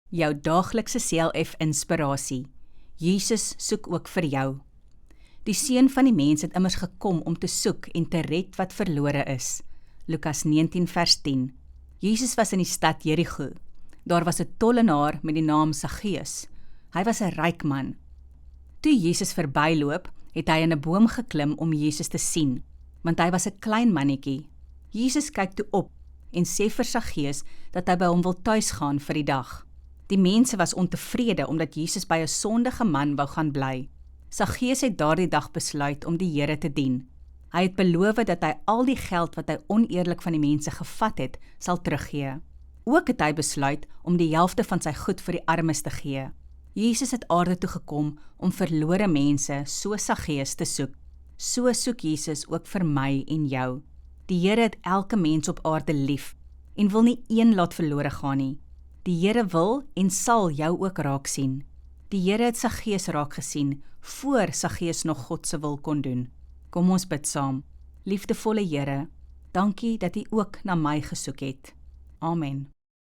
Jou daaglikse CLF inspirasie. Jesus soek ook vir jou. Die Seun van die mens het immers gekom om te soek en te red wat verlore is. Lukas 19 vers 10. Jesus was in die stad Jerigo. Daar was 'n tollenaar met die naam Saggeus. Hy was 'n ryk man. Toe Jesus verbyloop, het hy in 'n boom geklim om Jesus te sien, want hy was 'n klein mannetjie. Jesus kyk toe op en sê vir Saggeus dat hy by hom wil tuis gaan vir die dag. Die mense was ontevrede omdat Jesus by 'n sondige man wou gaan bly. Saggeus het daardie dag besluit om die Here te dien. Hy het beloof dat hy al die geld wat hy oneerlik van die mense gevat het, sal teruggee. Ook het hy besluit om die helfte van sy goed vir die armes te gee. Jesus het aarde toe gekom om verlore mense so Saggeus te soek. So soek Jesus ook vir my en jou. Die Here het elke mens op aarde lief en wil nie een laat verlore gaan nie. Die Here wil en sal jou ook raak sien. Die Here het Saggeus raak gesien voor Saggeus nog God se wil kon doen. Kom ons bid saam. Liefdevolle Here, dankie dat U ook na my gesoek het. Amen.